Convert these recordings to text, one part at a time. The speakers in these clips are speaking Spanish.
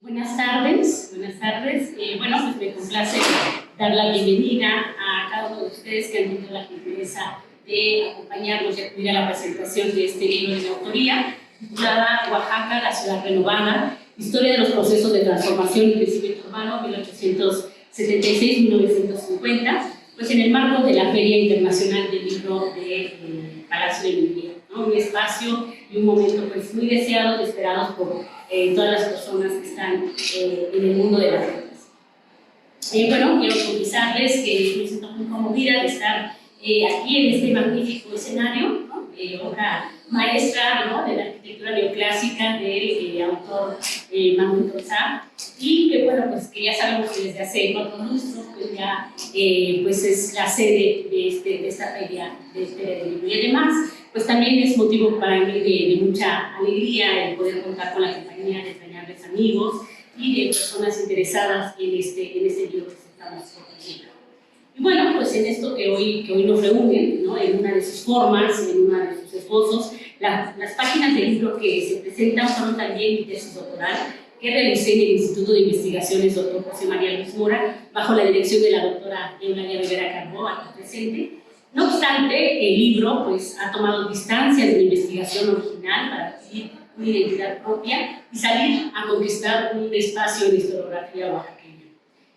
Buenas tardes, buenas tardes. Bueno, pues me complace dar la bienvenida a cada uno de ustedes que han tenido la gentileza de acompañarnos y acudir a la presentación de este libro de mi autoría, titulada Oaxaca, la ciudad renovada, historia de los procesos de transformación y crecimiento urbano 1876-1950, pues en el marco de la Feria Internacional del Libro de Palacio de Minería, ¿no? Un espacio y un momento pues muy deseado y esperado por todas las personas que están en el mundo de las letras. Bueno, quiero confesarles que me siento muy conmovida de estar aquí en este magnífico escenario, ¿no? Obra maestra, ¿no?, de la arquitectura neoclásica del autor Manuel Tolsá, y que bueno, pues que ya sabemos que desde hace 4 lustros pues ya pues es la sede de esta feria de libro, y además pues también es motivo para mí de mucha alegría el poder contar con la compañía de entrañables amigos y de personas interesadas en este libro que estamos compartiendo. Y bueno, pues en esto que hoy nos reúnen, ¿no?, en una de sus formas, en una de sus esbozos, las páginas del libro que se presentan fueron también mi tesis doctoral que realicé en el Instituto de Investigaciones Dr. José María Luis Mora, bajo la dirección de la doctora Eulalia Rivera Carbó, aquí presente. No obstante, el libro pues, ha tomado distancia de la investigación original para adquirir una identidad propia y salir a conquistar un espacio en la historiografía oaxaqueña.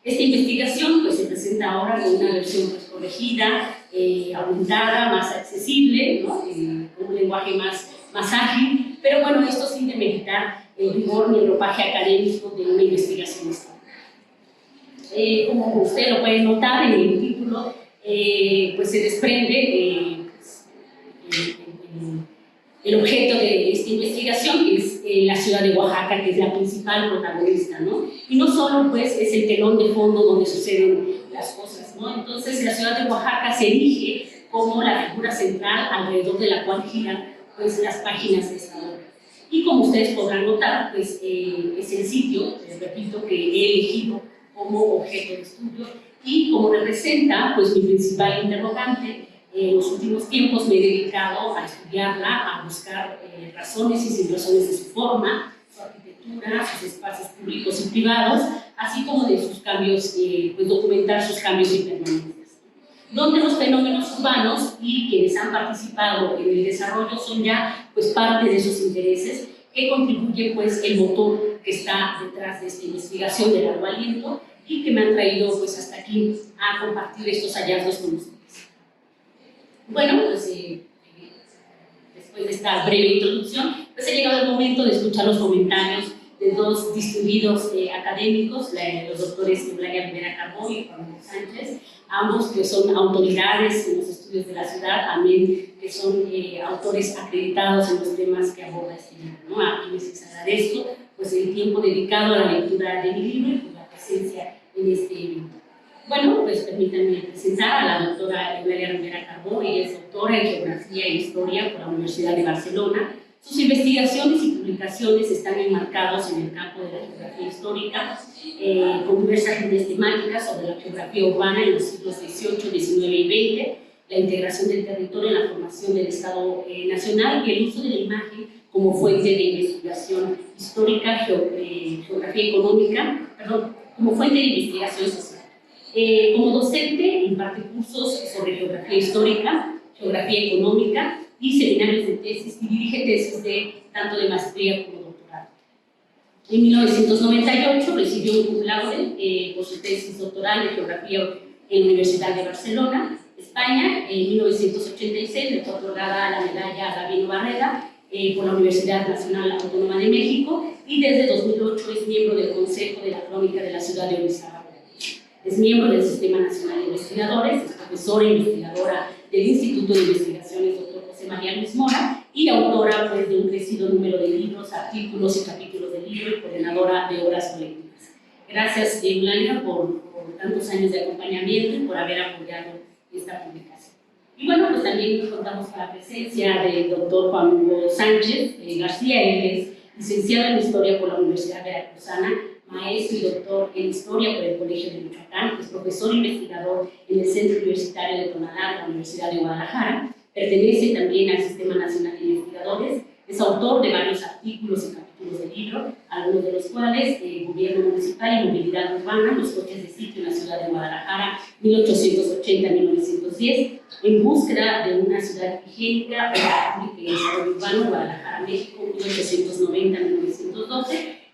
Esta investigación pues, se presenta ahora con una versión pues, corregida, aumentada, más accesible, ¿no?, con un lenguaje más ágil, pero bueno, esto sin demeritar el rigor ni el ropaje académico de una investigación histórica. Como usted lo puede notar en el título, pues se desprende el objeto de esta investigación, que es la ciudad de Oaxaca, que es la principal protagonista, ¿no? Y no solo pues, es el telón de fondo donde suceden las cosas, ¿no? Entonces la ciudad de Oaxaca se erige como la figura central alrededor de la cual giran pues, las páginas de esta obra. Y como ustedes podrán notar, pues, es el sitio, repito, que he elegido como objeto de estudio y como representa pues, mi principal interrogante. En los últimos tiempos me he dedicado a estudiarla, a buscar razones y sin razones de su forma, su arquitectura, sus espacios públicos y privados, así como de sus cambios, pues documentar sus cambios impermanentes. Donde los fenómenos urbanos y quienes han participado en el desarrollo son ya pues, parte de sus intereses, que contribuyen pues, el motor que está detrás de esta investigación de largo aliento y que me han traído pues, hasta aquí a compartir estos hallazgos con ustedes. Bueno, pues después de esta breve introducción, pues ha llegado el momento de escuchar los comentarios de dos distinguidos académicos, los doctores Eulalia Rivera Carbó y Juan Manuel Sánchez, ambos que son autoridades en los estudios de la ciudad, también que son autores acreditados en los temas que aborda este libro, ¿no? A quienes les agradezco pues, el tiempo dedicado a la lectura de mi libro y por la presencia en este evento. Bueno, pues permítanme presentar a la doctora Eulalia Rivera Carbó. Ella es doctora en Geografía e Historia por la Universidad de Barcelona. Sus investigaciones y publicaciones están enmarcados en el campo de la geografía histórica, con diversas líneas temáticas sobre la geografía urbana en los siglos XVIII, XIX y XX, la integración del territorio en la formación del Estado Nacional y el uso de la imagen como fuente de investigación histórica, geografía económica, como fuente de investigación social. Como docente imparte cursos sobre geografía histórica, geografía económica y seminarios de tesis y dirige tesis tanto de maestría como doctorado. En 1998 recibió un cum laude por su tesis doctoral de geografía en la Universidad de Barcelona, España. En 1986 le fue otorgada la medalla Gabino Barreda por la Universidad Nacional Autónoma de México y desde 2008 es miembro del Consejo de la Crónica de la Ciudad de Orizaba. Es miembro del Sistema Nacional de Investigadores, es profesora e investigadora del Instituto de Investigaciones Dr. José María Luis Mora y autora pues, de un crecido número de libros, artículos y capítulos del libro y coordinadora de obras colectivas. Gracias, Eulalia, por tantos años de acompañamiento y por haber apoyado esta publicación. Y bueno, pues también contamos con la presencia del doctor Juan Hugo Sánchez García. Él es licenciado en Historia por la Universidad Veracruzana, maestro y doctor en Historia por el Colegio de Michoacán, es profesor investigador en el Centro Universitario de Tonalá de la Universidad de Guadalajara, pertenece también al Sistema Nacional de Investigadores, es autor de varios artículos y capítulos títulos de libro, algunos de los cuales Gobierno Municipal y Movilidad Urbana, los coches de sitio en la ciudad de Guadalajara, 1880-1910, en búsqueda de una ciudad higiénica, pública y desarrollo urbano, Guadalajara, México, 1890-1912,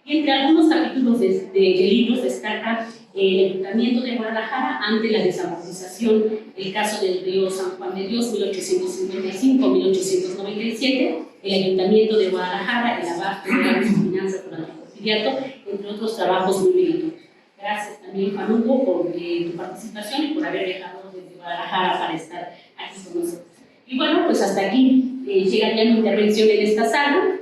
y entre algunos capítulos de libros destaca el Ayuntamiento de Guadalajara ante la desamortización, el caso del río San Juan de Dios, 1855-1897, el Ayuntamiento de Guadalajara, el abasto de las finanzas durante el Porfiriato, entre otros trabajos muy méritos. Gracias también, Juan Hugo, por tu participación y por haber viajado desde Guadalajara para estar aquí con nosotros. Y bueno, pues hasta aquí llegaría mi intervención en esta sala.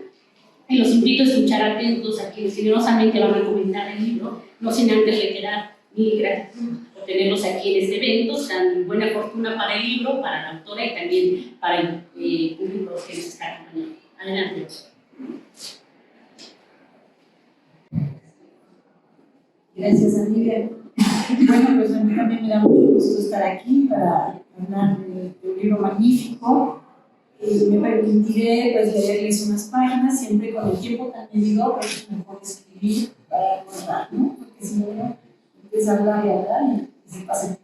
Y los invito a escuchar atentos a quienes generosamente van a comentar el libro, no sin antes reiterar mi gratitud por tenerlos aquí en este evento, tan buena fortuna para el libro, para la autora y también para el público que nos está acompañando. Adelante. Gracias, Aníbal. Bueno, pues a mí también me da mucho gusto estar aquí para hablar de un libro magnífico. Me permitiré pues, leerles unas páginas, siempre con el tiempo también digo, pero es mejor escribir para recordar, ¿no? Porque si no, empieza a hablar y se pasa.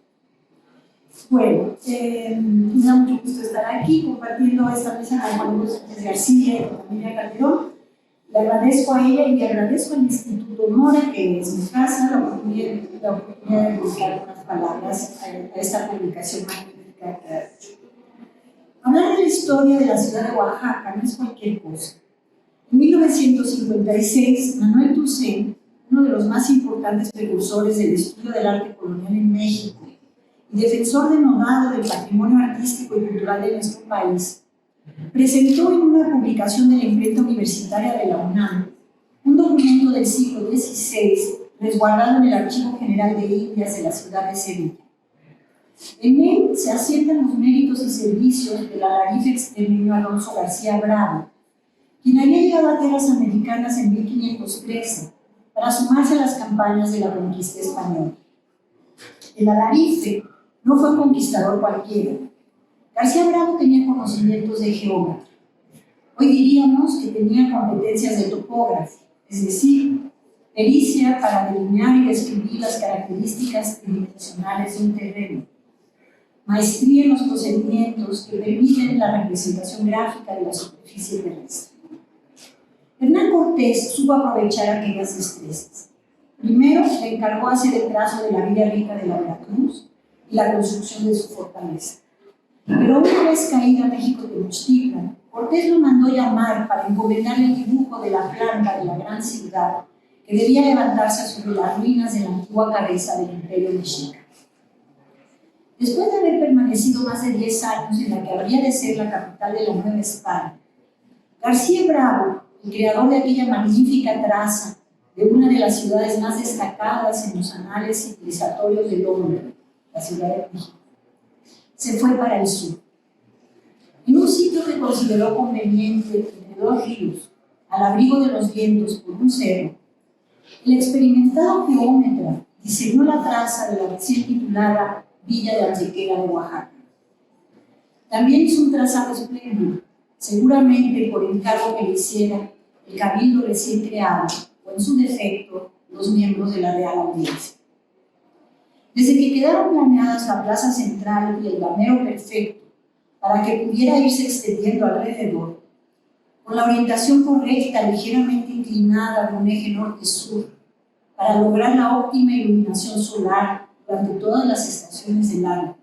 Bueno, me da mucho gusto estar aquí compartiendo esta mesa con Juan Sánchez García y con familia Calderón. Le agradezco a ella y le agradezco al Instituto Mora, que es mi casa, la oportunidad de buscar unas palabras a esta publicación magnífica que ha hecho. Hablar de la historia de la ciudad de Oaxaca no es cualquier cosa. En 1956, Manuel Toussaint, uno de los más importantes precursores del estudio del arte colonial en México y defensor denodado del patrimonio artístico y cultural de nuestro país, presentó en una publicación de la imprenta universitaria de la UNAM un documento del siglo XVI resguardado en el Archivo General de Indias de la ciudad de Sevilla. En él se asientan los méritos y servicios del alarife extremeño Alonso García Bravo, quien había llegado a tierras americanas en 1513 para sumarse a las campañas de la conquista española. El alarife no fue un conquistador cualquiera. García Bravo tenía conocimientos de geógrafo. Hoy diríamos que tenía competencias de topógrafo, es decir, pericia para delinear y describir las características tridimensionales de un terreno, maestría en los procedimientos que permiten la representación gráfica de la superficie terrestre. Hernán Cortés supo aprovechar aquellas destrezas. Primero, le encargó hacer el trazo de la Villa Rica de la Veracruz y la construcción de su fortaleza. Pero una vez caída México Tenochtitlan, Cortés lo mandó llamar para encomendarle el dibujo de la planta de la gran ciudad que debía levantarse sobre las ruinas de la antigua cabeza del Imperio Mexica. Después de haber permanecido más de 10 años en la que habría de ser la capital de la Nueva España, García Bravo, el creador de aquella magnífica traza de una de las ciudades más destacadas en los anales civilizatorios del hombre, la Ciudad de México, se fue para el sur. En un sitio que consideró conveniente entre dos ríos, al abrigo de los vientos por un cerro, el experimentado geómetra diseñó la traza de la recién titulada Villa de Antequera de Oaxaca. También hizo un trazado espléndido, seguramente por encargo que le hiciera el cabildo recién creado, o en su defecto, los miembros de la Real Audiencia. Desde que quedaron planeadas la plaza central y el damero perfecto para que pudiera irse extendiendo alrededor, con la orientación correcta, ligeramente inclinada de un eje norte-sur, para lograr la óptima iluminación solar durante todas las estaciones del año,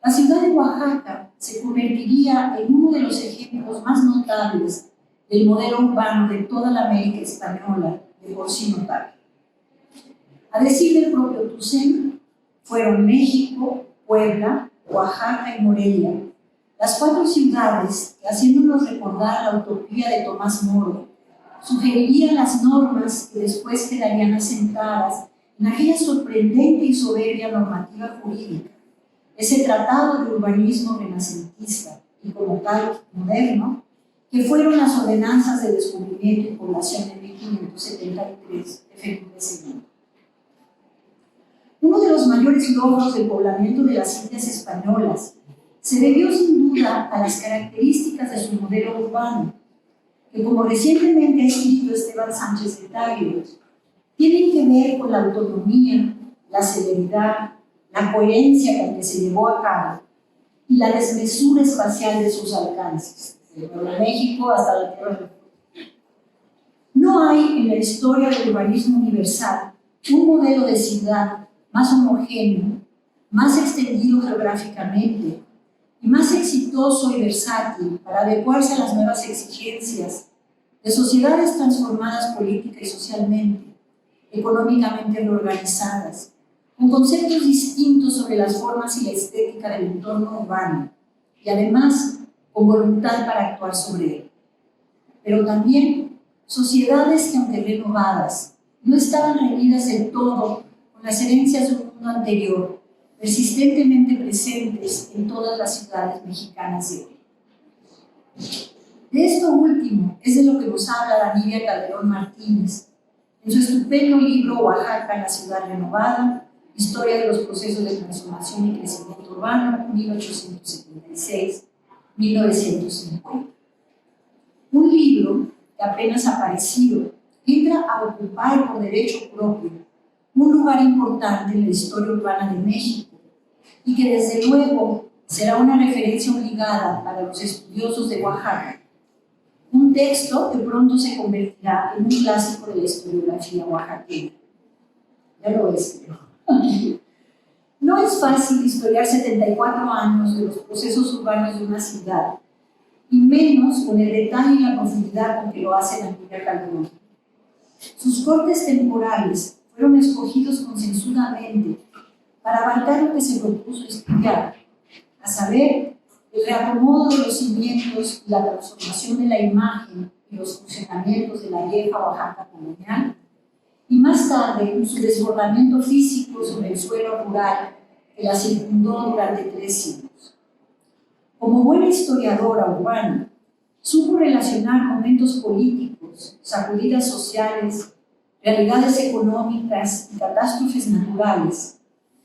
la ciudad de Oaxaca se convertiría en uno de los ejemplos más notables del modelo urbano de toda la América española de por sí notable. A decir del propio Toussaint, fueron México, Puebla, Oaxaca y Morelia las 4 ciudades que, haciéndonos recordar la utopía de Tomás Moro, sugerirían las normas que después quedarían asentadas en aquella sorprendente y soberbia normativa jurídica, ese tratado de urbanismo renacentista y como tal moderno, que fueron las ordenanzas de descubrimiento y población de 1573 de Felipe II. Uno de los mayores logros del poblamiento de las Indias españolas se debió sin duda a las características de su modelo urbano, que, como recientemente ha escrito Esteban Sánchez de Tagle, tienen que ver con la autonomía, la celeridad, la coherencia con que se llevó a cabo y la desmesura espacial de sus alcances, desde México hasta la Tierra del Fuego. No hay en la historia del urbanismo universal un modelo de ciudad más homogéneo, más extendido geográficamente y más exitoso y versátil para adecuarse a las nuevas exigencias de sociedades transformadas política y socialmente, económicamente reorganizadas, con conceptos distintos sobre las formas y la estética del entorno urbano, y además con voluntad para actuar sobre él. Pero también sociedades que, aunque renovadas, no estaban reunidas del todo con las herencias de un mundo anterior, persistentemente presentes en todas las ciudades mexicanas de hoy. De esto último es de lo que nos habla Danivia Calderón Martínez en su estupendo libro Oaxaca, la ciudad renovada, historia de los procesos de transformación y crecimiento urbano, 1876-1950. Un libro que apenas aparecido entra a ocupar por derecho propio un lugar importante en la historia urbana de México y que desde luego será una referencia obligada para los estudiosos de Oaxaca. Un texto que pronto se convertirá en un clásico de la historiografía oaxaqueña. Ya lo es, creo. No es fácil historiar 74 años de los procesos urbanos de una ciudad, y menos con el detalle y la profundidad con que lo hace Danivia Calderón. Sus cortes temporales fueron escogidos concienzudamente para abarcar lo que se propuso estudiar, a saber, el reacomodo de los cimientos y la transformación de la imagen y los funcionamientos de la vieja Oaxaca colonial, y más tarde su desbordamiento físico sobre el suelo rural que la circundó durante 3 siglos. Como buena historiadora urbana, supo relacionar momentos políticos, sacudidas sociales, realidades económicas y catástrofes naturales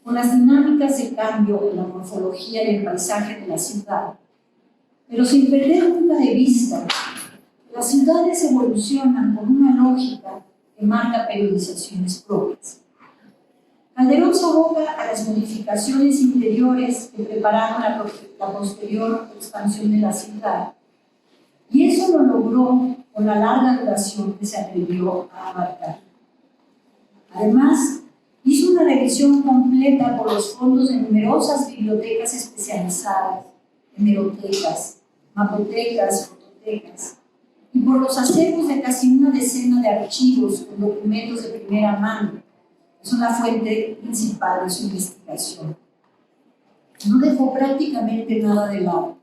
con las dinámicas de cambio en la morfología del paisaje de la ciudad, pero sin perder nunca de vista que las ciudades evolucionan con una lógica que marca periodizaciones propias. Calderón se aboca a las modificaciones interiores que prepararon la posterior expansión de la ciudad, y eso lo logró con la larga duración que se atrevió a abarcar. Además, hizo una revisión completa por los fondos de numerosas bibliotecas especializadas, hemerotecas, mapotecas, fototecas, y por los acervos de casi una decena de archivos con documentos de primera mano, que son la fuente principal de su investigación. No dejó prácticamente nada de lado.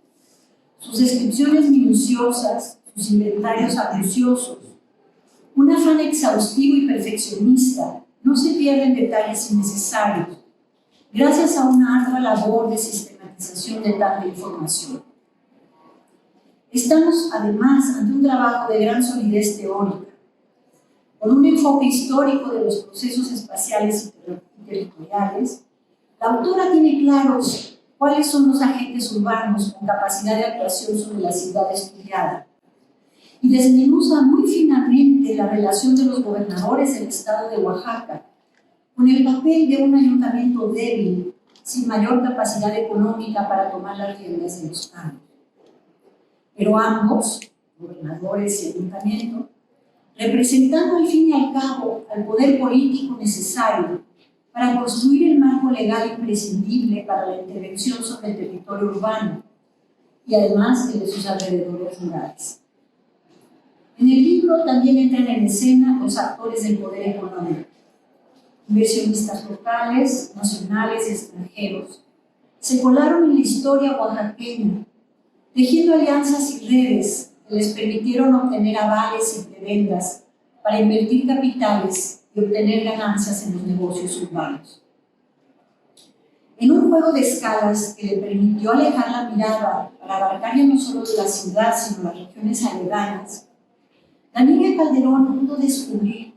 Sus descripciones minuciosas, sus inventarios acuciosos, un afán exhaustivo y perfeccionista, no se pierden detalles innecesarios, gracias a una ardua labor de sistematización de tanta información. Estamos, además, ante un trabajo de gran solidez teórica, con un enfoque histórico de los procesos espaciales y territoriales. La autora tiene claros cuáles son los agentes urbanos con capacidad de actuación sobre la ciudad estudiada, y desmenuza muy finamente la relación de los gobernadores del estado de Oaxaca con el papel de un ayuntamiento débil, sin mayor capacidad económica para tomar las riendas de los cambios. Pero ambos, gobernadores y ayuntamiento, representando al fin y al cabo al poder político necesario para construir el marco legal imprescindible para la intervención sobre el territorio urbano y además el de sus alrededores rurales. En el libro también entran en escena los actores del poder económico, inversionistas locales, nacionales y extranjeros. Se colaron en la historia oaxaqueña, tejiendo alianzas y redes que les permitieron obtener avales y prebendas para invertir capitales y obtener ganancias en los negocios urbanos. En un juego de escalas que le permitió alejar la mirada para abarcar ya no solo de la ciudad, sino las regiones aledañas, Danivia Calderón pudo descubrir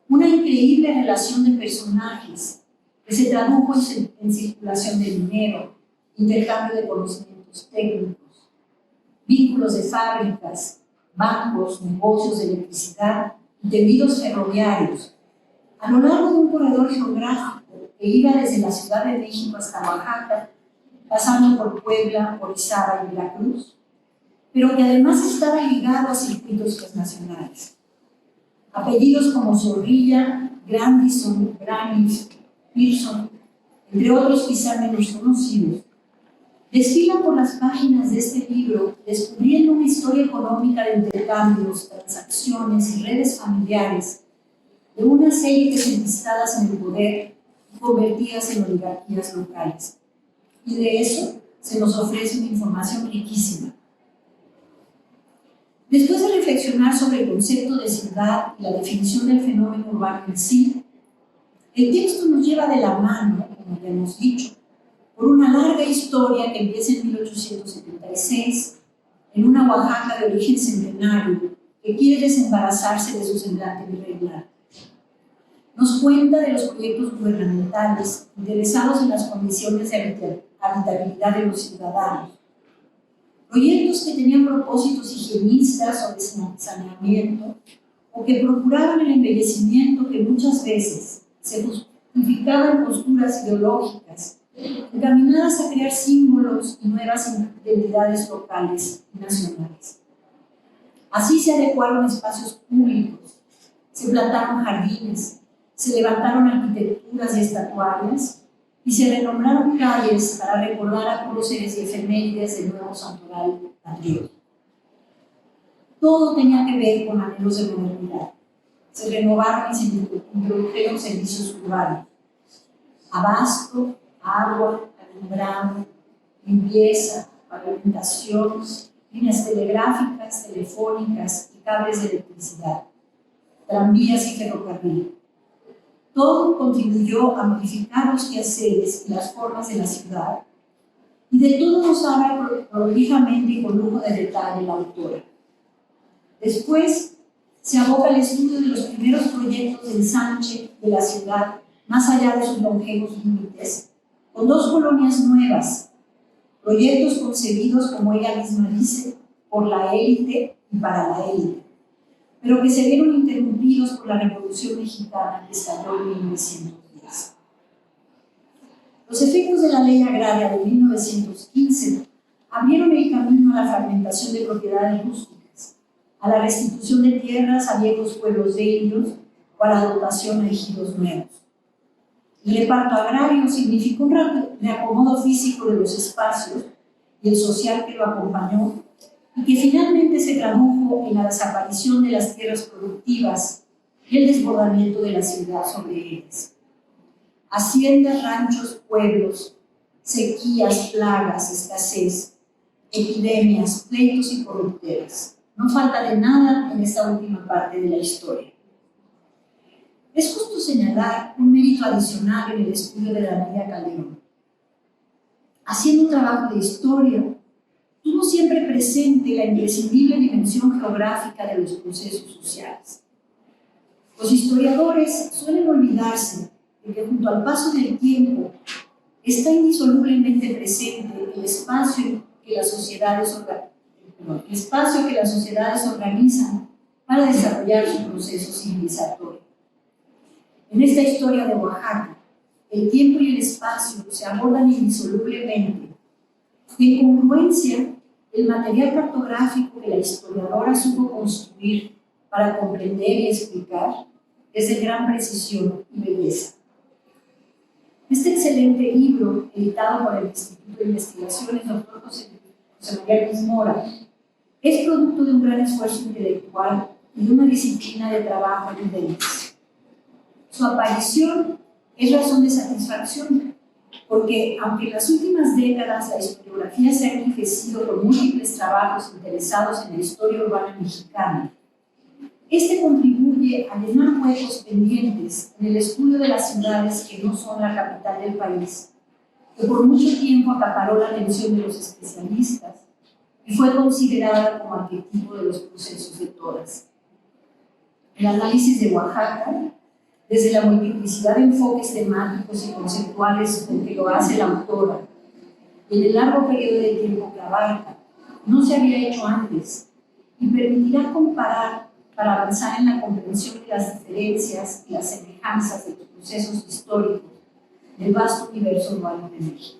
una increíble relación de personajes que se tradujo en circulación de dinero, intercambio de conocimientos técnicos, vínculos de fábricas, bancos, negocios de electricidad y tendidos ferroviarios, a lo largo de un corredor geográfico que iba desde la Ciudad de México hasta Oaxaca, pasando por Puebla, Orizaba y Veracruz, pero que además estaba ligado a circuitos transnacionales. Apellidos como Zorrilla, Grandison, Granich, Pearson, entre otros quizá menos conocidos, desfilan por las páginas de este libro descubriendo una historia económica de intercambios, transacciones y redes familiares de unas élites enquistadas en el poder y convertidas en oligarquías locales. Y de eso se nos ofrece una información riquísima. Después de reflexionar sobre el concepto de ciudad y la definición del fenómeno urbano en sí, el texto nos lleva de la mano, como ya hemos dicho, por una larga historia que empieza en 1876, en una Oaxaca de origen centenario que quiere desembarazarse de su semblante virreinal. Nos cuenta de los proyectos gubernamentales interesados en las condiciones de habitabilidad de los ciudadanos, proyectos que tenían propósitos higienistas o de saneamiento, o que procuraban el embellecimiento que muchas veces se justificaba en posturas ideológicas encaminadas a crear símbolos y nuevas identidades locales y nacionales. Así se adecuaron espacios públicos, se plantaron jardines, se levantaron arquitecturas y estatuarias y se renombraron calles para recordar a próceres y efemérides del nuevo santoral patriótico. Todo tenía que ver con anhelos de modernidad. Se renovaron y se introdujeron servicios urbanos: abasto, agua, alumbrado, limpieza, pavimentación, líneas telegráficas, telefónicas y cables de electricidad, tranvías y ferrocarril. Todo contribuyó a modificar los quehaceres y las formas de la ciudad, y de todo nos habla prolijamente y con lujo de detalle la autora. Después se aboca al estudio de los primeros proyectos de ensanche de la ciudad más allá de sus longevos límites, con dos colonias nuevas, proyectos concebidos, como ella misma dice, por la élite y para la élite, pero que se vieron interrumpidos por la Revolución Mexicana que estalló en 1910. Los efectos de la Ley Agraria de 1915 abrieron el camino a la fragmentación de propiedades rústicas, a la restitución de tierras a viejos pueblos de indios o a la dotación a ejidos nuevos. El reparto agrario significó un reacomodo físico de los espacios y el social que lo acompañó, y que finalmente se tradujo en la desaparición de las tierras productivas y el desbordamiento de la ciudad sobre ellas. Haciendas, ranchos, pueblos, sequías, plagas, escasez, epidemias, pleitos y corruptelas. No falta de nada en esta última parte de la historia. Es justo señalar un mérito adicional en el estudio de Daniela Calderón. Haciendo un trabajo de historia, tuvo siempre presente la imprescindible dimensión geográfica de los procesos sociales. Los historiadores suelen olvidarse de que junto al paso del tiempo está indisolublemente presente el espacio que las sociedades organizan para desarrollar su proceso civilizatorio. En esta historia de Oaxaca, el tiempo y el espacio se abordan indisolublemente. En congruencia, el material cartográfico que la historiadora supo construir para comprender y explicar es de gran precisión y belleza. Este excelente libro, editado por el Instituto de Investigaciones Dr. José María Luis Mora, es producto de un gran esfuerzo intelectual y de una disciplina de trabajo evidente. Su aparición es razón de satisfacción, porque aunque en las últimas décadas la historiografía se ha enriquecido con múltiples trabajos interesados en la historia urbana mexicana, este contribuye a llenar huecos pendientes en el estudio de las ciudades que no son la capital del país, que por mucho tiempo acaparó la atención de los especialistas y fue considerada como arquetipo de los procesos de todas. El análisis de Oaxaca, desde la multiplicidad de enfoques temáticos y conceptuales con que lo hace la autora, y en el largo periodo de tiempo que abarca, no se había hecho antes, y permitirá comparar para avanzar en la comprensión de las diferencias y las semejanzas de los procesos históricos del vasto universo urbano de México.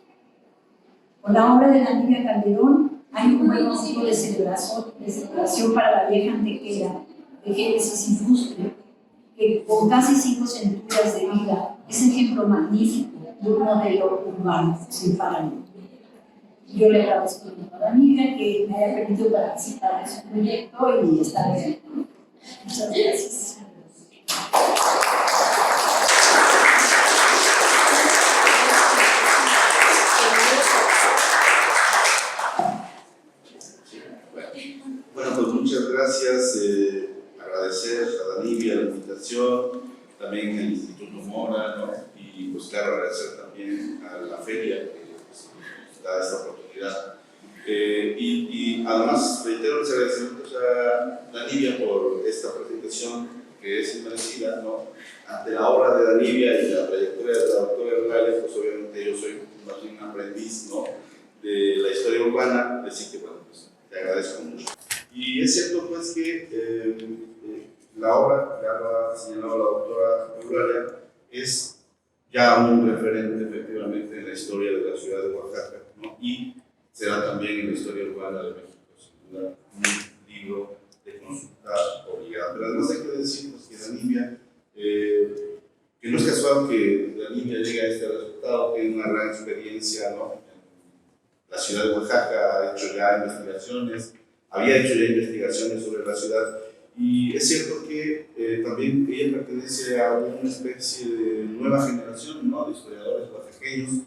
Con la obra de Danibia Calderón hay un buen motivo de celebración para la vieja Antequera de Génesis Ilustre, que con casi 5 centurias de vida es ejemplo magnífico de un modelo urbano sin paralelo. Yo le agradezco a Danibia que me haya permitido participar en su proyecto y estar aquí. Muchas gracias. Bueno, pues muchas gracias. Agradecer a Danibia la invitación, también al Instituto Mora, ¿no? Y pues claro, agradecer también a la feria que pues, nos da esta oportunidad. Y además reitero los agradecimientos a Danibia por esta presentación que es inmerecida, ¿no? Ante la obra de Danibia y la trayectoria de la doctora Eulalia, pues obviamente yo soy más bien un aprendiz, ¿no? De la historia urbana, así que bueno, pues te agradezco mucho. Y es cierto pues que la obra, ya lo ha señalado la doctora Eulalia, es ya un referente efectivamente en la historia de la ciudad de Oaxaca, ¿no? Y será también en la historia urbana de México, sin duda, un libro de consulta obligada. Pero además hay que decir pues, que Danibia, que no es casual que Danibia llegue a este resultado, tiene una gran experiencia, ¿no? En la ciudad de Oaxaca, ha hecho ya investigaciones, había hecho ya investigaciones sobre la ciudad, y es cierto que también ella pertenece a una especie de nueva generación, ¿no? De historiadores oaxaqueños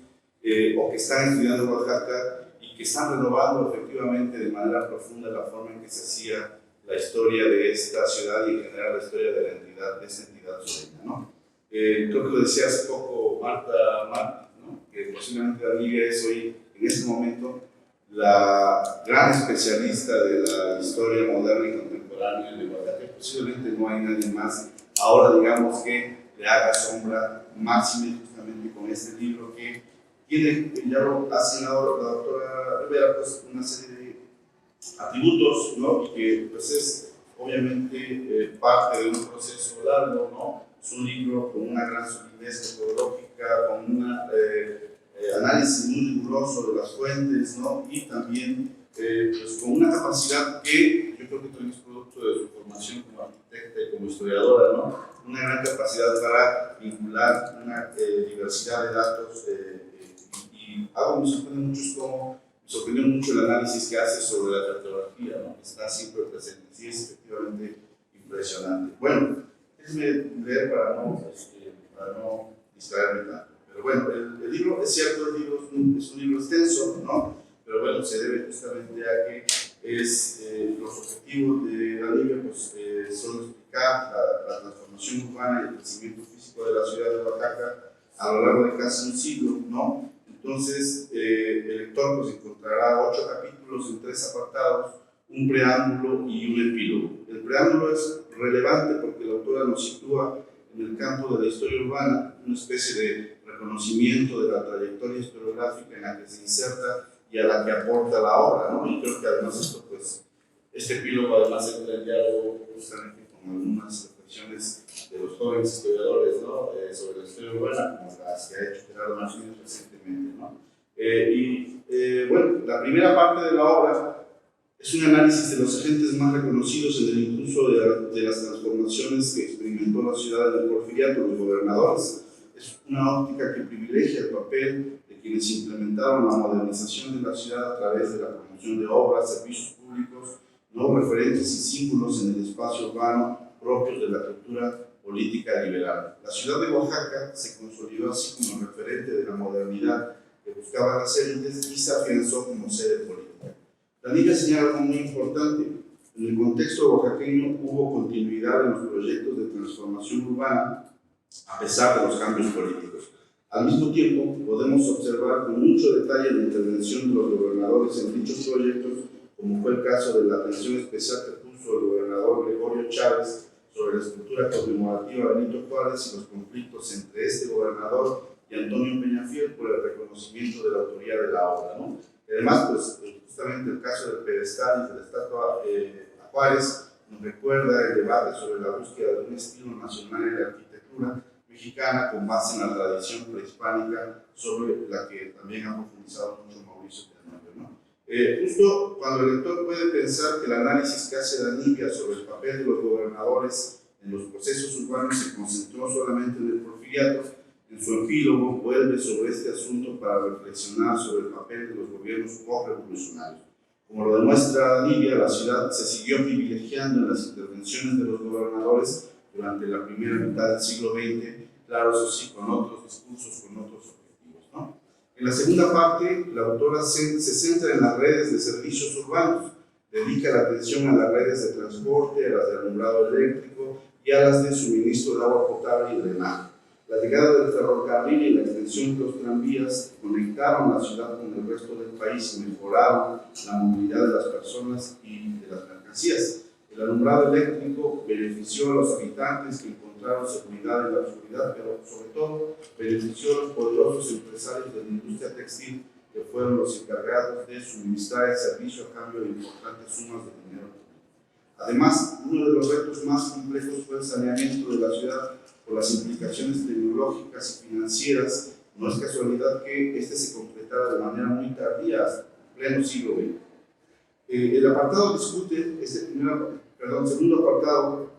o que están estudiando Oaxaca y que están renovando efectivamente de manera profunda la forma en que se hacía la historia de esta ciudad y en general la historia de la entidad, de esta entidad sureña, ¿no? Creo que lo decía hace poco Marta Martí, ¿no? Que posiblemente Danibia es hoy, en este momento, la gran especialista de la historia moderna y contemporánea de Oaxaca. Posiblemente no hay nadie más ahora, digamos, que le haga sombra máxima justamente con este libro que tiene, ya lo ha señalado la doctora Rivera, pues una serie de atributos, ¿no? Y que pues es obviamente parte de un proceso largo, ¿no? Es un libro con una gran solidez metodológica, con un análisis muy riguroso de las fuentes, ¿no? Y también pues con una capacidad que yo creo que también es producto de su formación como arquitecta y como historiadora, ¿no? Una gran capacidad para vincular una diversidad de datos y algo me sorprende mucho es como me sorprendió mucho el análisis que hace sobre la cartografía, ¿no? Está siempre presente, sí es efectivamente impresionante. Bueno, déjenme leer para no distraerme tanto. Pero bueno, el libro, es cierto, el libro es un libro extenso, ¿no? Pero bueno, se debe justamente a que los objetivos de Danibia pues, son explicar la transformación urbana y el crecimiento físico de la ciudad de Oaxaca a lo largo de casi un siglo, ¿no? Entonces, el lector pues, encontrará 8 capítulos en 3 apartados, un preámbulo y un epílogo. El preámbulo es relevante porque la autora nos sitúa en el campo de la historia urbana, una especie de reconocimiento de la trayectoria historiográfica en la que se inserta y a la que aporta la obra, ¿no? Y creo que además esto, pues, este epílogo además entra en diálogo justamente con algunas reflexiones de los jóvenes historiadores, ¿no? Sobre la historia urbana, como las que ha hecho Gerardo Martínez recientemente, ¿no? Bueno, la primera parte de la obra es un análisis de los agentes más reconocidos en el impulso de las transformaciones que experimentó la ciudad en el Porfiriato, los gobernadores. Es una óptica que privilegia el papel de quienes implementaron la modernización de la ciudad a través de la promoción de obras, servicios públicos, nuevos referentes y símbolos en el espacio urbano propios de la cultura política liberal. La ciudad de Oaxaca se consolidó así como referente de la modernidad que buscaba las élites y se afianzó como sede política. Danibia señala algo muy importante. En el contexto oaxaqueño hubo continuidad en los proyectos de transformación urbana a pesar de los cambios políticos. Al mismo tiempo, podemos observar con mucho detalle la intervención de los gobernadores en dichos proyectos, como fue el caso de la atención especial que puso el gobernador Gregorio Chávez sobre la escultura conmemorativa de Benito Juárez y los conflictos entre este gobernador y Antonio Peñafiel por el reconocimiento de la autoría de la obra, ¿no? Además, pues, justamente el caso del pedestal y de la estatua a Juárez nos recuerda el debate sobre la búsqueda de un estilo nacional en la arquitectura mexicana con base en la tradición prehispánica, sobre la que también ha profundizado mucho Mauricio Tenorio, ¿no? Justo cuando el lector puede pensar que el análisis que hace Danibia sobre el papel de los gobernadores en los procesos urbanos se concentró solamente en el Porfiriato, en su epílogo vuelve sobre este asunto para reflexionar sobre el papel de los gobiernos post-revolucionarios. Como lo demuestra Danibia, la ciudad se siguió privilegiando en las intervenciones de los gobernadores durante la primera mitad del siglo XX, claro, eso sí, con otros discursos, con otros objetivos, ¿no? En la segunda parte, la autora se centra en las redes de servicios urbanos, dedica la atención a las redes de transporte, a las de alumbrado eléctrico y a las de suministro de agua potable y drenaje. La llegada del ferrocarril y la extensión de los tranvías conectaron la ciudad con el resto del país y mejoraron la movilidad de las personas y de las mercancías. El alumbrado eléctrico benefició a los habitantes que encontraron seguridad en la oscuridad, pero sobre todo benefició a los poderosos empresarios de la industria textil que fueron los encargados de suministrar el servicio a cambio de importantes sumas de dinero. Además, uno de los retos más complejos fue el saneamiento de la ciudad por las implicaciones tecnológicas y financieras. No es casualidad que este se completara de manera muy tardía, hasta pleno siglo XX. El apartado discute, segundo apartado,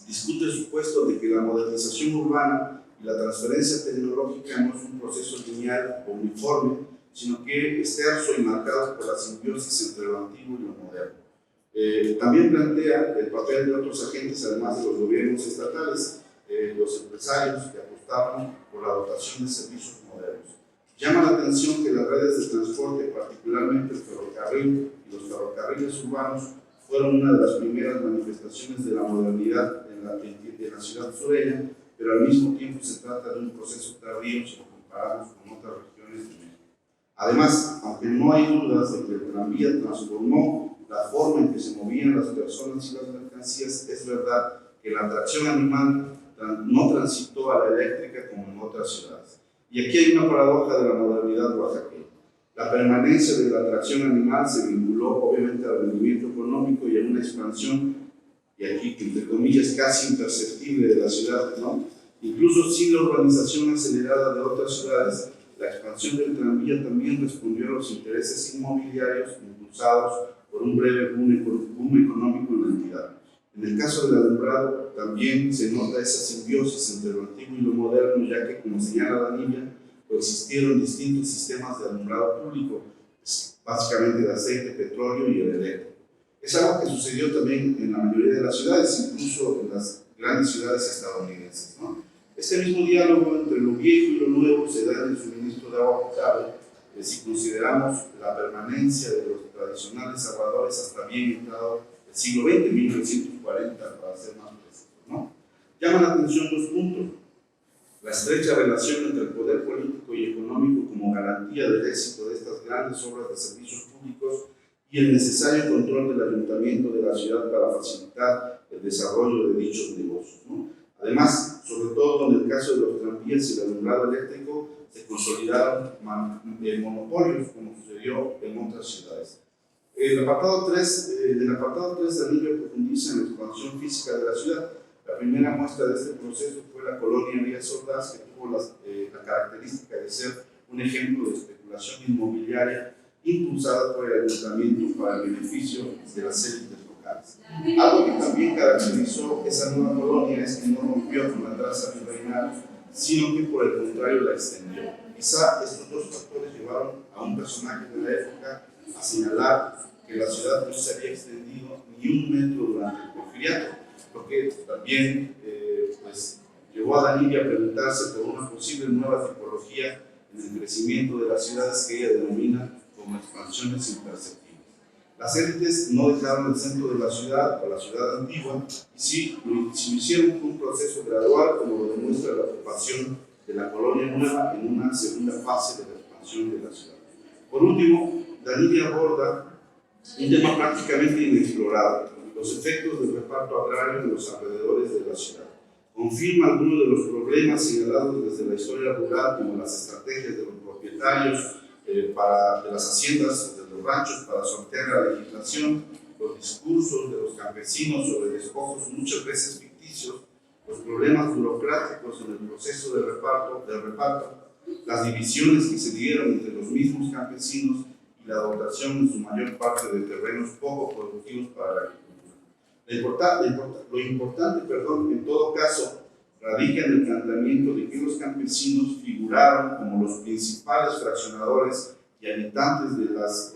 discute el supuesto de que la modernización urbana y la transferencia tecnológica no es un proceso lineal o uniforme, sino que es terso y marcado por la simbiosis entre lo antiguo y lo moderno. También plantea el papel de otros agentes, además de los gobiernos estatales, los empresarios que apostaban por la dotación de servicios modernos. Llama la atención que las redes de transporte, particularmente el ferrocarril y los ferrocarriles urbanos, fueron una de las primeras manifestaciones de la modernidad en la ciudad sureña, pero al mismo tiempo se trata de un proceso tardío si lo comparamos con otras regiones de México. Además, aunque no hay dudas de que el tranvía transformó la forma en que se movían las personas y las mercancías, es verdad que la tracción animal no transitó a la eléctrica como en otras ciudades. Y aquí hay una paradoja de la modernidad oaxaqueña. La permanencia de la tracción animal se vinculó obviamente al rendimiento económico y a una expansión, y aquí entre comillas casi imperceptible de la ciudad, ¿no? Incluso sin la urbanización acelerada de otras ciudades, la expansión del tranvía también respondió a los intereses inmobiliarios impulsados por un breve boom económico en la entidad. En el caso del alumbrado también se nota esa simbiosis entre lo antiguo y lo moderno, ya que, como señala Danibia, coexistieron distintos sistemas de alumbrado público, básicamente de aceite, petróleo y el eléctrico. Es algo que sucedió también en la mayoría de las ciudades, incluso en las grandes ciudades estadounidenses, ¿no? Este mismo diálogo entre lo viejo y lo nuevo se da en el suministro de agua potable, si consideramos la permanencia de los tradicionales aguadores hasta bien entrado el siglo XX, 1940, para ser más precisos, ¿no? Llaman la atención dos puntos: la estrecha relación entre el poder político y económico como garantía del éxito de estas grandes obras de servicios públicos y el necesario control del ayuntamiento de la ciudad para facilitar el desarrollo de dichos negocios, ¿no? Además, sobre todo en el caso de los tranvías y el alumbrado eléctrico, se consolidaron monopolios, como sucedió en otras ciudades. Del apartado 3, Danibia profundiza en la expansión física de la ciudad. La primera muestra de este proceso fue la colonia Díaz Ordaz, que tuvo la característica de ser un ejemplo de especulación inmobiliaria impulsada por el ayuntamiento para el beneficio de las élites locales. Algo que también caracterizó esa nueva colonia es que no rompió con la traza virreinal, sino que por el contrario la extendió. Quizá estos dos factores llevaron a un personaje de la época a señalar que la ciudad no se había extendido ni un metro durante el Porfiriato, porque también llevó a Danibia a preguntarse por una posible nueva tipología en el crecimiento de las ciudades que ella denomina como expansiones imperceptibles. Las élites no dejaron el centro de la ciudad o la ciudad antigua, y sí lo hicieron con un proceso gradual, como lo demuestra la ocupación de la colonia nueva en una segunda fase de la expansión de la ciudad. Por último, Danibia aborda un tema prácticamente inexplorado: los efectos del reparto agrario en los alrededores de la ciudad. Confirma algunos de los problemas señalados desde la historia rural, como las estrategias de los propietarios de las haciendas, de los ranchos, para sortear la legislación, los discursos de los campesinos sobre despojos muchas veces ficticios, los problemas burocráticos en el proceso de reparto, las divisiones que se dieron entre los mismos campesinos y la dotación en su mayor parte de terrenos poco productivos para la agricultura. Lo importante, en todo caso, radica en el planteamiento de que los campesinos figuraron como los principales fraccionadores y habitantes de las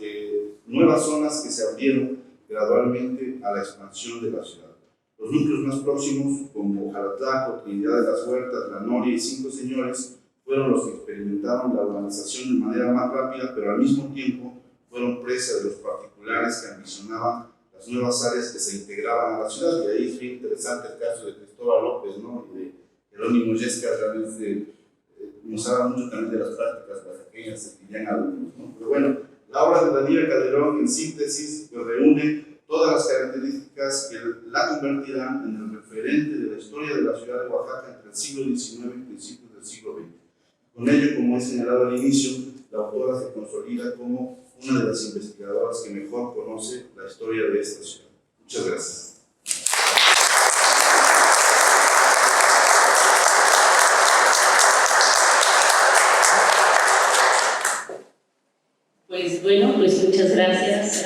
nuevas zonas que se abrieron gradualmente a la expansión de la ciudad. Los núcleos más próximos, como Jaratlaco, Trinidad de las Huertas, La Noria y Cinco Señores, fueron los que experimentaron la urbanización de manera más rápida, pero al mismo tiempo fueron presa de los particulares que ambicionaban las nuevas áreas que se integraban a la ciudad. Y ahí es bien interesante el caso de Cristóbal López, ¿no? Y de Jerónimo Yescas, realmente nos habla mucho también de las prácticas oaxaqueñas que ya algunos, ¿no? Pero bueno, la obra de Daniel Calderón, en síntesis, pues reúne todas las características que la convertirán en el referente de la historia de la ciudad de Oaxaca entre el siglo XIX y principios del siglo XX. Con ello, como he señalado al inicio, la autora se consolida como una de las investigadoras que mejor conoce la historia de esta ciudad. Muchas gracias. Pues bueno, pues muchas gracias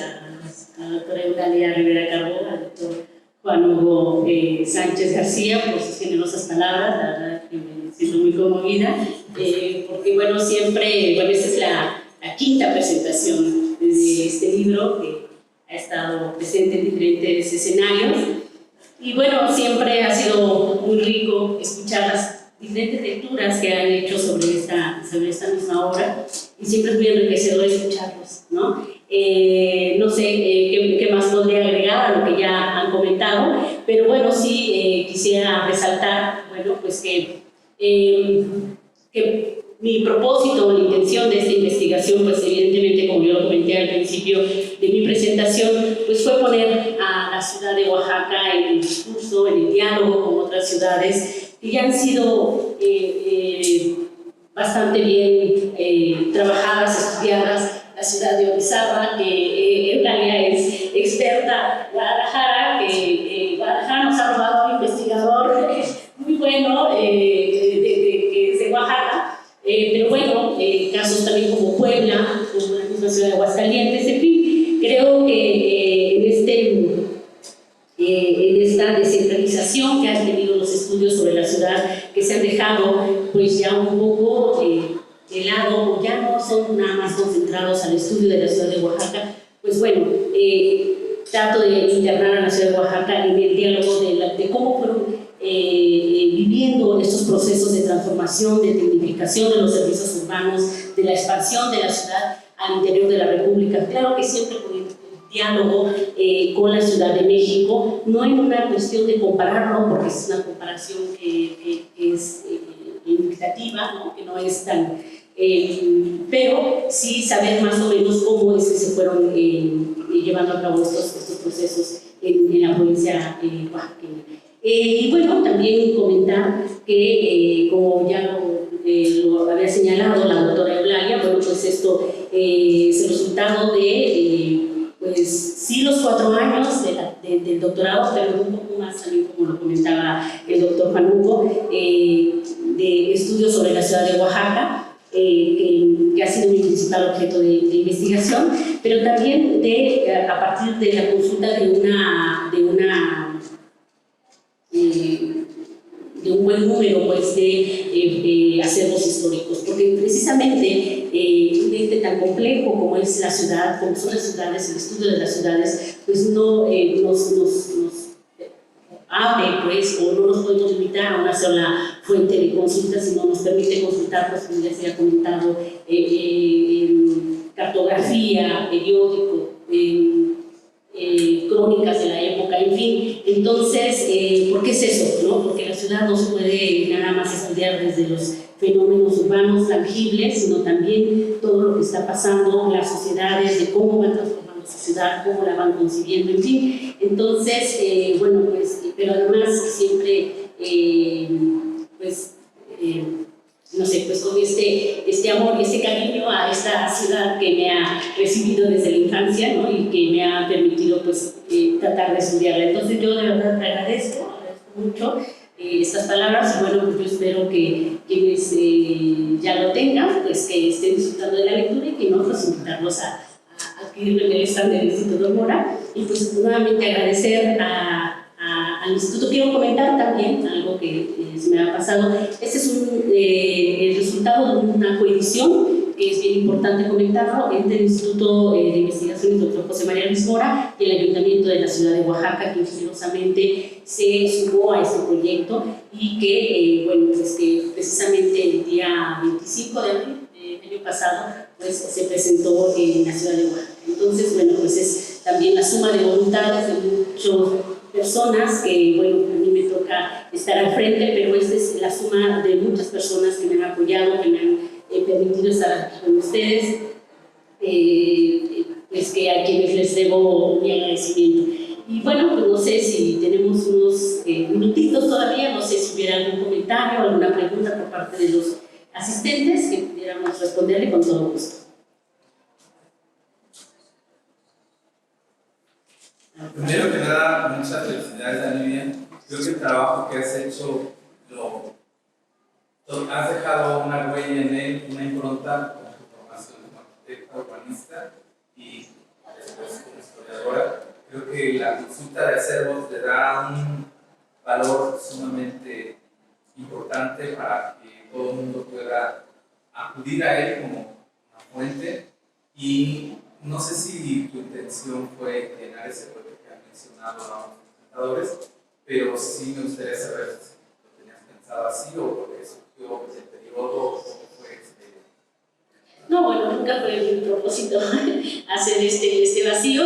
a la doctora Eulalia Rivera Carbó, al doctor Juan Hugo Sánchez García por sus generosas palabras. La verdad que me siento muy conmovida, porque bueno, siempre, bueno, esta es la quinta presentación de este libro que ha estado presente en diferentes escenarios, y bueno, siempre ha sido muy rico escuchar las diferentes lecturas que han hecho sobre esta misma obra, y siempre es muy enriquecedor escucharlos, ¿no? No sé qué más podría agregar a lo que ya han comentado, pero bueno, sí quisiera resaltar, bueno, pues que mi propósito o la intención de esta investigación, pues evidentemente, como yo lo comenté al principio de mi presentación, pues fue poner a la ciudad de Oaxaca en el discurso, en el diálogo con otras ciudades que ya han sido bastante bien trabajadas, estudiadas. La ciudad de Orizaba, que Eulalia es experta, Guadalajara, que Guadalajara nos ha robado un investigador muy bueno que es de Oaxaca, pero bueno, casos también como Puebla, como la misma ciudad de Aguascalientes, en fin, creo que en esta descentralización que han tenido los estudios sobre la ciudad, que se han dejado pues ya un poco de lado, o ya no son nada más concentrados al estudio de la ciudad de Oaxaca, pues bueno, trato de internar a la ciudad de Oaxaca en el diálogo de cómo fueron viviendo estos procesos de transformación, de tecnificación de los servicios urbanos, de la expansión de la ciudad al interior de la República. Claro que siempre con el diálogo con la Ciudad de México, no en una cuestión de compararlo, porque es una comparación que es indicativa, ¿no? Que no es tan... pero sí saber más o menos cómo es que se fueron llevando a cabo estos procesos en la provincia oaxaqueña. Y bueno, también comentar que, como ya lo había señalado la doctora Eulalia, bueno, pues esto es el resultado de, pues sí, los 4 años del doctorado, pero un poco más también, como lo comentaba el doctor Juan Hugo, de estudios sobre la ciudad de Oaxaca, que ha sido mi principal objeto de investigación, pero también a partir de la consulta de un buen número pues, de acervos históricos, porque precisamente un ente tan complejo como es la ciudad, como son las ciudades, el estudio de las ciudades, pues no nos abre, pues, o no nos podemos limitar a una sola fuente de consulta, sino nos permite consultar, pues, como ya se ha comentado, cartografía, periódico, crónicas de la época, en fin. Entonces, ¿por qué es eso? ¿No? Porque la ciudad no se puede nada más estudiar desde los fenómenos urbanos tangibles, sino también todo lo que está pasando, las sociedades, de cómo van transformando su ciudad, cómo la van concibiendo, en fin. Entonces, bueno, pues, pero además siempre, no sé, pues con este amor y este cariño a esta ciudad que me ha recibido desde la infancia, ¿no? Y que me ha permitido, pues, tratar de estudiarla. Entonces yo de verdad te agradezco mucho estas palabras, y bueno, pues yo espero que quienes ya lo tengan, pues que estén disfrutando de la lectura, y que nosotros invitarlos a adquirir el stand del Instituto Mora. Y pues nuevamente agradecer al Instituto. Quiero comentar también algo que se me ha pasado. Este es el resultado de una coedición, que es bien importante comentarlo, entre el Instituto de Investigaciones Dr. José María Luis Mora y el Ayuntamiento de la Ciudad de Oaxaca, que generosamente se sumó a este proyecto, y que, bueno, pues que precisamente el día 25 de abril del año pasado, pues se presentó en la Ciudad de Oaxaca. Entonces, bueno, pues es también la suma de voluntades de muchas personas que, bueno, a mí me toca estar al frente, pero esta es la suma de muchas personas que me han apoyado, que me han permitido estar aquí con ustedes, pues que a quienes les debo mi agradecimiento. Y bueno, pues no sé si tenemos unos minutitos todavía, no sé si hubiera algún comentario, alguna pregunta por parte de los asistentes que pudiéramos responderle con todo gusto. Primero que nada, muchas felicidades, Anivia. Creo que el trabajo que has hecho has dejado una huella en él, una impronta con tu formación como arquitecta urbanista y después como historiadora. Creo que la consulta de acervos le da un valor sumamente importante para que todo el mundo pueda acudir a él como una fuente. Y no sé si tu intención fue llenar ese hueco que han mencionado a los presentadores, pero sí me gustaría saber si lo tenías pensado así o porque surgió el periodo o fue No, bueno, nunca fue mi propósito hacer este vacío.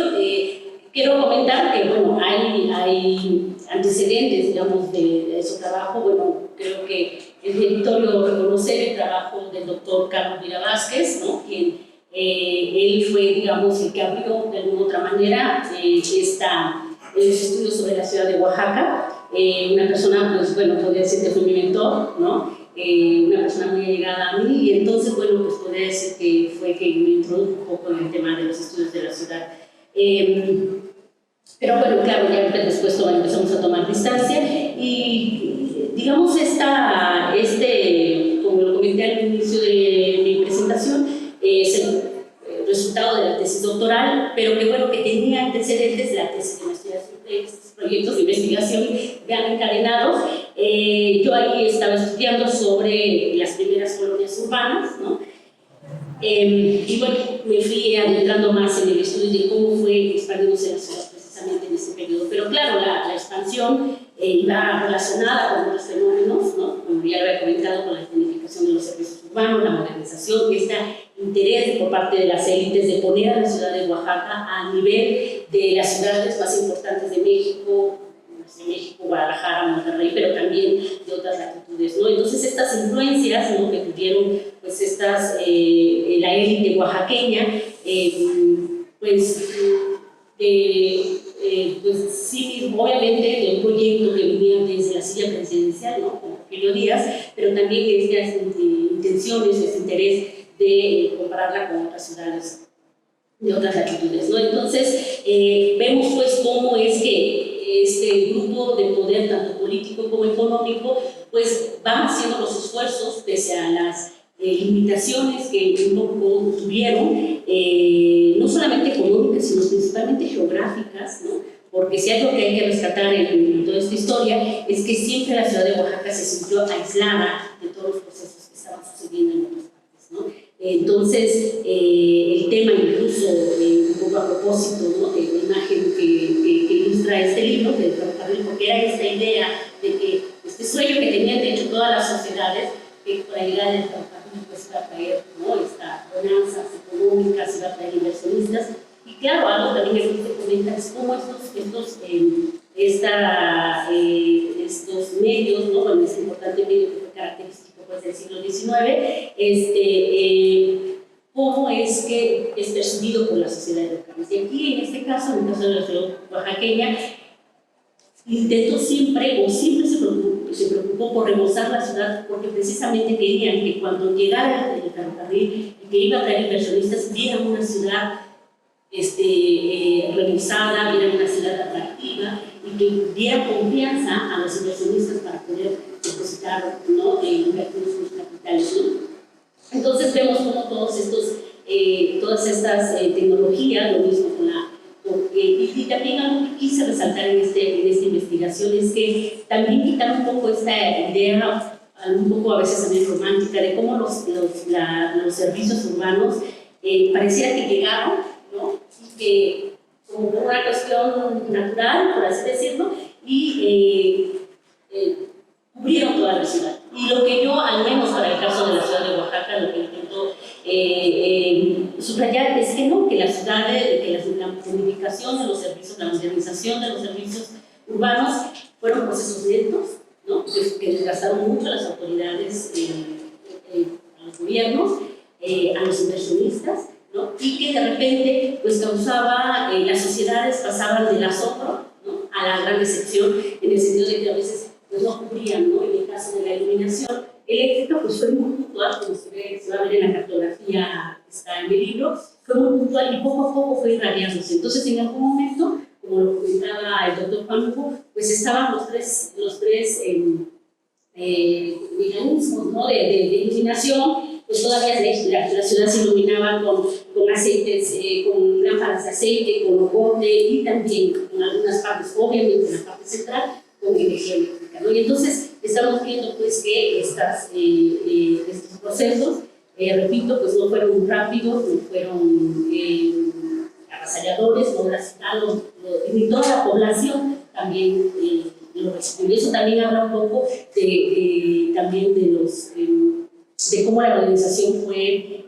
Quiero comentar que, bueno, hay antecedentes, digamos, de su trabajo. Bueno, creo que es meritorio reconocer el trabajo del doctor Carlos Mira Vázquez, ¿no? Quien él fue, digamos, el que abrió de alguna otra manera los estudios sobre la ciudad de Oaxaca. Una persona, pues, bueno, podría decir que fue mi mentor, ¿no? Una persona muy allegada a mí, y entonces, bueno, pues podría decir que fue que me introdujo un poco en el tema de los estudios de la ciudad. Pero bueno, claro, ya después empezamos a tomar distancia, y digamos, como lo comenté al inicio de mi presentación, es el resultado de la tesis doctoral, pero que bueno, que tenía antecedentes de la tesis de investigación, de estos proyectos de investigación vean encadenados. Yo ahí estaba estudiando sobre las primeras colonias urbanas, ¿no? Y bueno, me fui adentrando más en el estudio de cómo fue expandiéndose la ciudad precisamente en ese periodo. Pero claro, la expansión iba relacionada con otros fenómenos, ¿no? Como ya lo había comentado, con la dignificación de los servicios urbanos, la modernización, este interés por parte de las élites de poner a la ciudad de Oaxaca a nivel de las ciudades más importantes de México, Guadalajara, Monterrey, pero también de otras latitudes, ¿no? Entonces estas influencias, ¿no?, que tuvieron pues la élite oaxaqueña, pues sí, obviamente de un proyecto que venía desde la silla presidencial, ¿no?, con Porfirio Díaz, pero también estas intenciones, este interés de compararla con otras ciudades de otras latitudes, ¿no? Entonces vemos pues cómo es que este grupo de poder, tanto político como económico, pues van haciendo los esfuerzos pese a las limitaciones que un poco tuvieron, no solamente económicas, sino principalmente geográficas, ¿no? Porque si algo que hay que rescatar en toda esta historia es que siempre la ciudad de Oaxaca se sintió aislada de todos los procesos que estaban sucediendo en otras partes, ¿no? Entonces, el tema incluso, un poco a propósito, ¿no?, de la imagen que ilustra este libro, del ferrocarril, porque era esta idea de que este sueño que tenían de hecho todas las sociedades, que con la llegada del ferrocarril pues iba a traer, ¿no?, estas bonanzas económicas, iba a traer inversionistas. Y claro, algo también que se comenta es cómo estos medios, ¿no?, bueno, este importante medio que fue característico pues del siglo XIX, cómo es que es percibido por la sociedad local. Y aquí, en este caso, en el caso de la ciudad oaxaqueña, intentó siempre se preocupó por remozar la ciudad, porque precisamente querían que cuando llegara el ferrocarril y que iba a traer inversionistas, vieran una ciudad revisada, viera una ciudad atractiva y que diera confianza a los inversionistas para poder depositar, ¿no? Invertir sus capitales, ¿no? Entonces vemos como todas estas tecnologías, lo mismo con la... y también algo que quise resaltar en esta investigación es que también quitar un poco esta idea, un poco a veces también romántica, de cómo los servicios urbanos pareciera que llegaron, ¿no? Y que como una cuestión natural, por así decirlo, y cubrieron toda la ciudad. Y lo que yo, al menos para el caso de la ciudad de Oaxaca, lo que intento subrayar es que no, que la ciudad, que la unificación de los servicios, la modernización de los servicios urbanos fueron procesos lentos, ¿no? Que desgastaron mucho a las autoridades, a los gobiernos, a los inversionistas, ¿no? Y que de repente pues causaba, las sociedades pasaban del asombro, ¿no? A la gran decepción, en el sentido de que a veces pues, no cubrían, ¿no? En el caso de la iluminación eléctrica, pues fue muy puntual, como se va a ver en la cartografía que está en el libro, fue muy puntual y poco a poco fue irradiándose. Entonces, en algún momento, como lo comentaba el doctor Juan Hugo, pues estaban los tres mecanismos, ¿no? de iluminación. Pues todavía la ciudad se iluminaba con aceites, con lámparas de aceite, con ocote y también en algunas partes, obviamente en la parte central, con energía eléctrica, ¿no? Y entonces estamos viendo pues que estos procesos, repito, pues no fueron rápidos, no fueron avasalladores, ni toda la población también lo recibió. Y eso también habla un poco también de cómo la modernización fue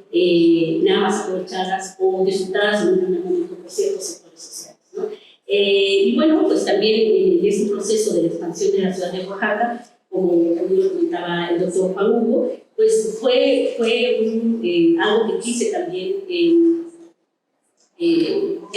nada más aprovechadas o disfrutadas en un primer momento por ciertos sectores sociales, ¿no? Y bueno, pues también en este proceso de la expansión de la ciudad de Oaxaca, como también lo comentaba el doctor Juan Hugo, pues fue algo que quise también,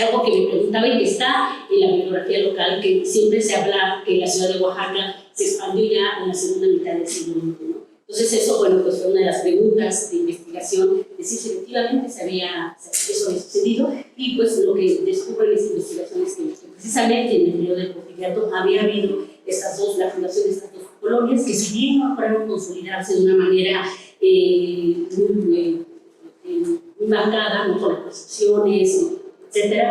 algo que me preguntaba y que está en la bibliografía local, que siempre se habla que la ciudad de Oaxaca se expandió ya en la segunda mitad del siglo XX, ¿no? Entonces eso, bueno, pues fue una de las preguntas de investigación, de si efectivamente eso había sucedido, y pues lo que descubro en esta investigación es que precisamente en el periodo del Porfiriato había habido la fundación de estas dos colonias, que si bien no lograron consolidarse de una manera muy marcada, ¿no? Con las construcciones, etcétera,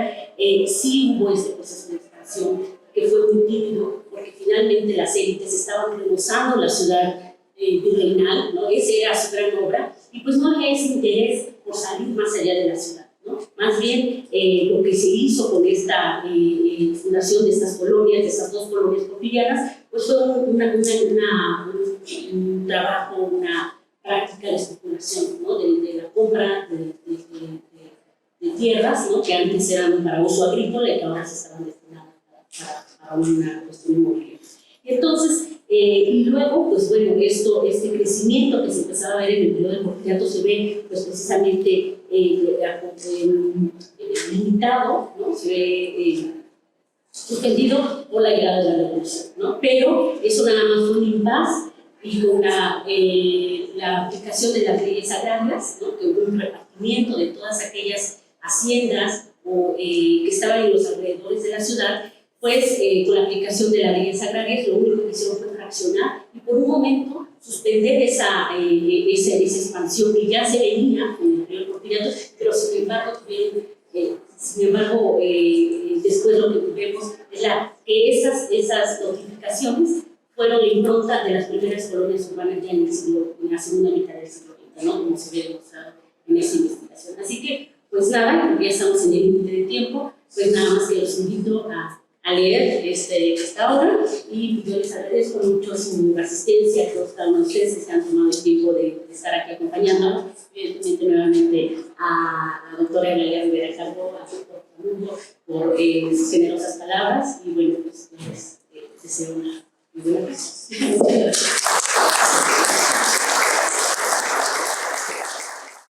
sí hubo este proceso de expansión que fue muy tímido, porque finalmente las élites estaban remozando la ciudad virreinal, ¿no? Esa era su gran obra, y pues no había ese interés por salir más allá de la ciudad, ¿no? Más bien lo que se hizo con esta fundación de estas colonias, de estas dos colonias porfirianas, pues fue un trabajo, una práctica de especulación, ¿no? De la compra de tierras, ¿no? Que antes eran para uso agrícola y que ahora se estaban destinadas para una cuestión inmobiliaria. Entonces, y luego, pues bueno, este crecimiento que se empezaba a ver en el periodo del Porfiriato se ve pues precisamente limitado, ¿no? Se ve suspendido por la llegada de la revolución, ¿no? Pero eso nada más fue un impasse, y con la aplicación de las leyes agrarias, ¿no? Que hubo un repartimiento de todas aquellas haciendas que estaban en los alrededores de la ciudad, pues con la aplicación de las leyes agrarias lo único que hicieron fue fraccionar y por un momento suspender esa expansión que ya se venía en el periodo Porfiriato, pero sin embargo, después lo que vemos es que esas notificaciones fueron la impronta de las primeras colonias urbanas ya en la segunda mitad del siglo XX, ¿no? Como se ve demostrado en esa investigación. Así que, pues nada, ya estamos en el límite de tiempo, pues nada más que los invito a leer esta obra, y yo les agradezco mucho su asistencia, a todos cada uno de ustedes que se han tomado el tiempo de estar aquí acompañándonos, evidentemente nuevamente a la doctora Eulalia Rivera Calvo, a su mundo por sus generosas palabras, y bueno, pues les deseo una muy buena noche.